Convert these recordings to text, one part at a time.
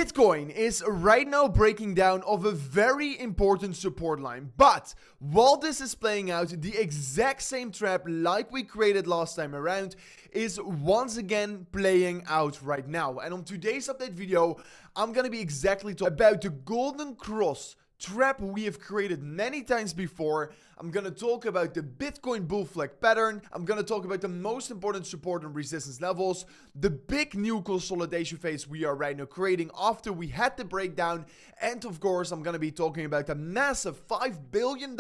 Bitcoin is right now breaking down of a very important support line, but while this is playing out, the exact same trap like we created last time around is once again playing out right now. And on today's update video, I'm gonna be exactly talking about the golden cross trap we have created many times before. I'm gonna talk about the Bitcoin bull flag pattern. I'm gonna talk about the most important support and resistance levels, the big new consolidation phase we are right now creating after we had the breakdown, and of course I'm gonna be talking about the massive $5 billion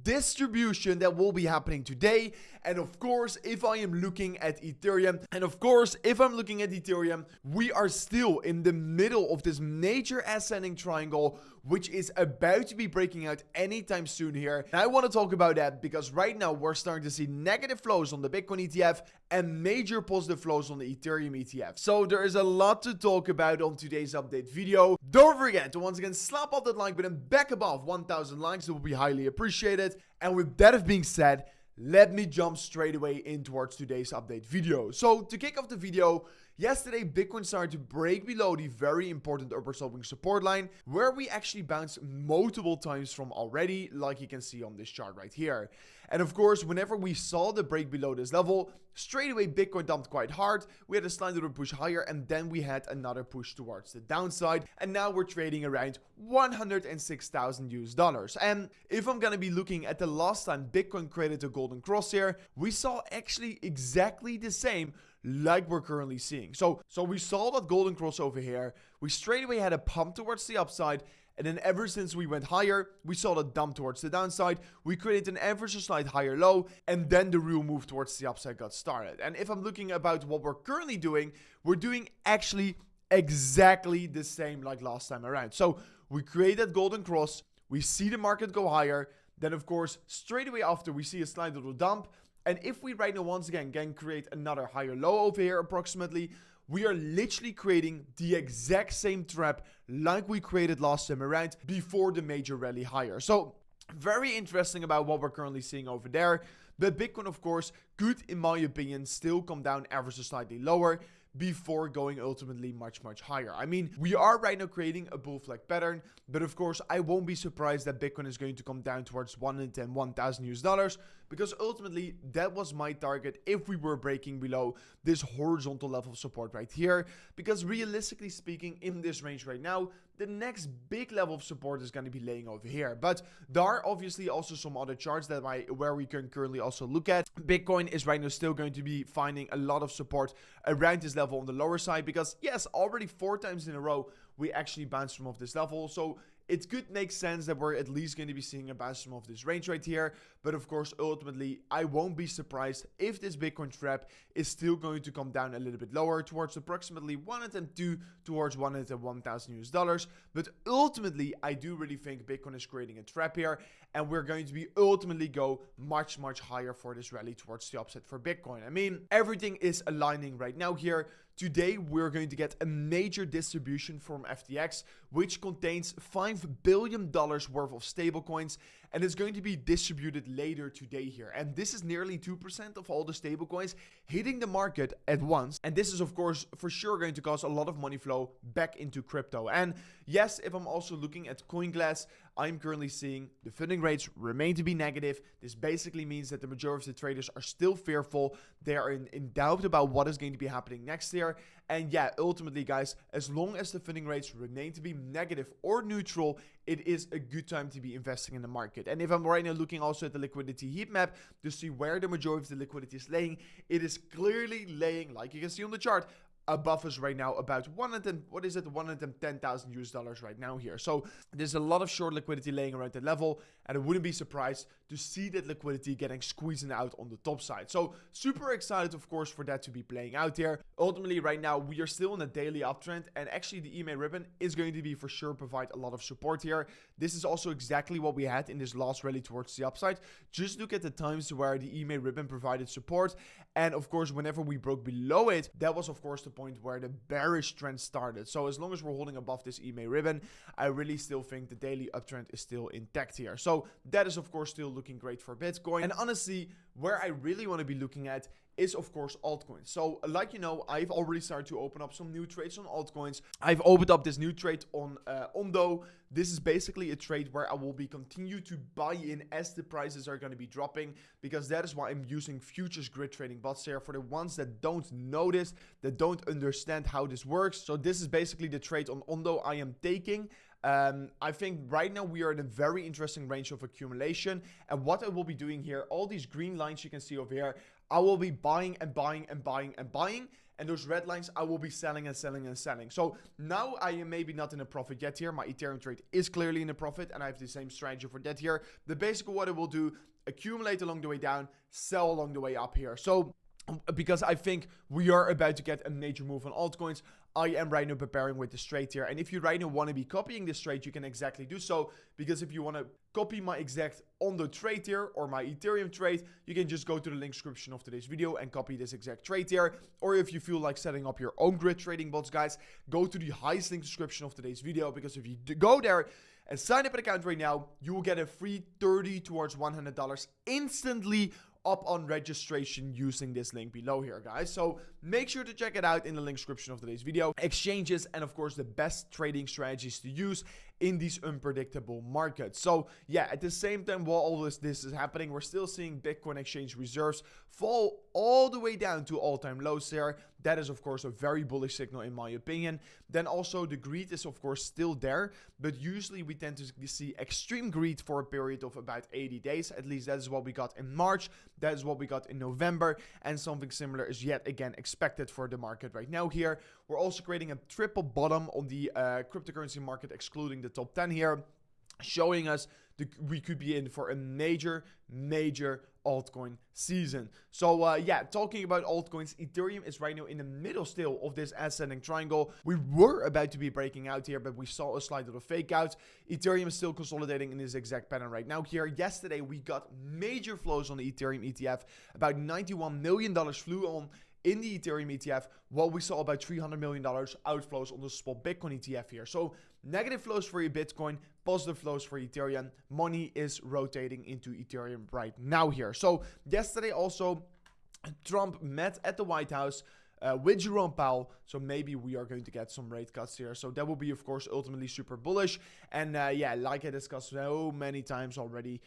distribution that will be happening today. And of course, if I am looking at Ethereum, we are still in the middle of this major ascending triangle, which is about to be breaking out anytime soon here. And I want to talk about that because right now we're starting to see negative flows on the Bitcoin ETF and major positive flows on the Ethereum ETF. So there is a lot to talk about on today's update video. Don't forget to once again slap up that like button back above 1,000 likes. It will be highly appreciated. And with that being said, let me jump straight away in towards today's update video. So to kick off the video, yesterday Bitcoin started to break below the very important upper sloping support line where we actually bounced multiple times from already, like you can see on this chart right here. And of course, whenever we saw the break below this level, straight away Bitcoin dumped quite hard. We had a slight little push higher and then we had another push towards the downside. And now we're trading around 106,000 US dollars. And if I'm gonna be looking at the last time Bitcoin created a golden cross here, we saw actually exactly the same like we're currently seeing. So we saw that golden cross over here. We straight away had a pump towards the upside. And then ever since we went higher, we saw the dump towards the downside. We created an ever so slight higher low. And then the real move towards the upside got started. And if I'm looking about what we're currently doing, we're doing actually exactly the same like last time around. So we create that golden cross. We see the market go higher. Then of course, straight away after we see a slight little dump. And if we right now once again can create another higher low over here approximately, we are literally creating the exact same trap like we created last time around before the major rally higher. So very interesting about what we're currently seeing over there. But Bitcoin, of course, could, in my opinion, still come down ever so slightly lower before going ultimately much higher. I mean, we are right now creating a bull flag pattern, but of course I won't be surprised that Bitcoin is going to come down towards 1,000 US dollars, because ultimately that was my target if we were breaking below this horizontal level of support right here. Because realistically speaking, in this range right now, the next big level of support is going to be laying over here. But there are obviously also some other charts that where we can currently also look at. Bitcoin is right now still going to be finding a lot of support around this level on the lower side, because yes, already 4 times in a row we actually bounced from off this level. So it could make sense that we're at least going to be seeing a bounce from off this range right here. But of course, ultimately, I won't be surprised if this Bitcoin trap is still going to come down a little bit lower towards approximately 102 towards 101,000 US dollars. But ultimately, I do really think Bitcoin is creating a trap here, and we're going to be ultimately go much higher for this rally towards the upside for Bitcoin. I mean, everything is aligning right now here. Today, we're going to get a major distribution from FTX, which contains $5 billion worth of stablecoins, and it's going to be distributed later today here. And this is nearly 2% of all the stablecoins hitting the market at once. And this is, of course, for sure going to cause a lot of money flow back into crypto. And yes, if I'm also looking at CoinGlass, I'm currently seeing the funding rates remain to be negative. This basically means that the majority of the traders are still fearful. They are in doubt about what is going to be happening next year. And yeah, ultimately, guys, as long as the funding rates remain to be negative or neutral, it is a good time to be investing in the market. And if I'm right now looking also at the liquidity heat map to see where the majority of the liquidity is laying, it is clearly laying, like you can see on the chart, above us right now about 110,000 US dollars right now here. So there's a lot of short liquidity laying around that level, and I wouldn't be surprised to see that liquidity getting squeezed out on the top side. So super excited, of course, for that to be playing out there. Ultimately, right now, we are still in a daily uptrend, and actually the EMA ribbon is going to be for sure provide a lot of support here. This is also exactly what we had in this last rally towards the upside. Just look at the times where the EMA ribbon provided support, and of course, whenever we broke below it, that was of course the point where the bearish trend started. So as long as we're holding above this EMA ribbon, I really still think the daily uptrend is still intact here. So that is of course still looking great for Bitcoin. And honestly, where I really want to be looking at is of course altcoins. So like you know, I've already started to open up some new trades on altcoins. I've opened up this new trade on ONDO. This is basically a trade where I will be continue to buy in as the prices are going to be dropping, because that is why I'm using futures grid trading bots here. For the ones that don't know this, that don't understand how this works. So this is basically the trade on ONDO I am taking. I think right now we are in a very interesting range of accumulation, and what I will be doing here, all these green lines you can see over here, I will be buying and buying and buying and buying, and those red lines I will be selling and selling and selling. So now I am maybe not in a profit yet here. My Ethereum trade is clearly in a profit, and I have the same strategy for that here. But basically what I will do, accumulate along the way down, sell along the way up here. So because I think we are about to get a major move on altcoins, I am right now preparing with this trade here. And if you right now want to be copying this trade, you can exactly do so. Because if you want to copy my exact ONDO trade here or my Ethereum trade, you can just go to the link description of today's video and copy this exact trade here. Or if you feel like setting up your own grid trading bots, guys, go to the highest link description of today's video. Because if you go there and sign up an account right now, you will get a free $30 towards $100 instantly up on registration using this link below here, guys. So make sure to check it out in the link description of today's video. Exchanges and of course the best trading strategies to use in these unpredictable markets. So yeah, at the same time while all this is happening, we're still seeing Bitcoin exchange reserves fall all the way down to all-time lows there. That is of course a very bullish signal in my opinion. Then also the greed is of course still there, but usually we tend to see extreme greed for a period of about 80 days. At least that is what we got in March. That is what we got in November, and something similar is yet again expected for the market right now here. We're also creating a triple bottom on the cryptocurrency market, excluding the top 10 here, showing us we could be in for a major altcoin season. So yeah, talking about altcoins, Ethereum is right now in the middle still of this ascending triangle. We were about to be breaking out here, but we saw a slight little fake out. Ethereum is still consolidating in this exact pattern right now here. Yesterday we got major flows on the Ethereum ETF. About $91 million flew on in the Ethereum ETF, while we saw about $300 million outflows on the spot Bitcoin ETF here. So negative flows for your Bitcoin, positive flows for Ethereum. Money is rotating into Ethereum right now here. So yesterday also, Trump met at the White House with Jerome Powell. So maybe we are going to get some rate cuts here. So that will be, of course, ultimately super bullish. And yeah, like I discussed so many times already,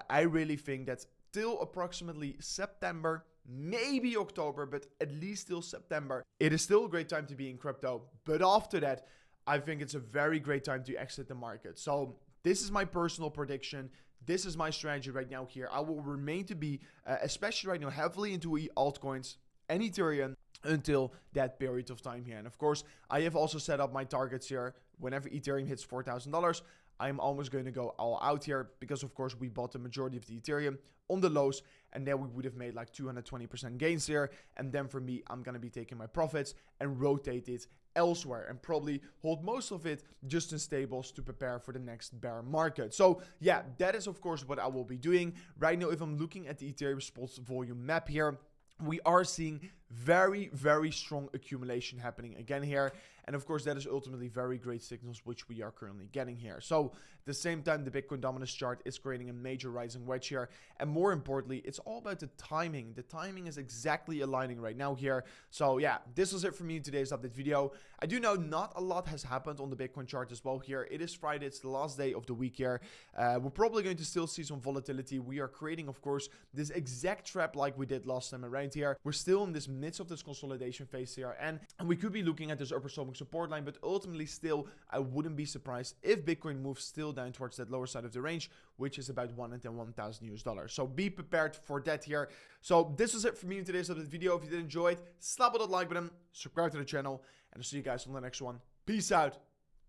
I really think that till approximately September, maybe October, but at least till September, it is still a great time to be in crypto. But after that, I think it's a very great time to exit the market. So this is my personal prediction. This is my strategy right now here. I will remain to be, especially right now, heavily into altcoins and Ethereum until that period of time here. And of course, I have also set up my targets here. Whenever Ethereum hits $4,000, I'm almost going to go all out here, because of course we bought the majority of the Ethereum on the lows, and then we would have made like 220% gains here. And then for me, I'm going to be taking my profits and rotate it elsewhere, and probably hold most of it just in stables to prepare for the next bear market. So yeah, that is of course what I will be doing right now. If I'm looking at the Ethereum spots volume map here, we are seeing very strong accumulation happening again here. And of course, that is ultimately very great signals, which we are currently getting here. So at the same time, the Bitcoin dominance chart is creating a major rising wedge here. And more importantly, it's all about the timing. The timing is exactly aligning right now here. So yeah, this was it for me in today's update video. I do know not a lot has happened on the Bitcoin chart as well here. It is Friday. It's the last day of the week here. We're probably going to still see some volatility. We are creating, of course, this exact trap like we did last time around here. We're still in this midst of this consolidation phase here, and we could be looking at this upper sloping support line, but ultimately still I wouldn't be surprised if Bitcoin moves still down towards that lower side of the range, which is about $1,000 US. So be prepared for that here. So this was it for me in today's update video. If you did enjoy it, slap on that like button, subscribe to the channel, and I'll see you guys on the next one. Peace out.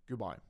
Goodbye.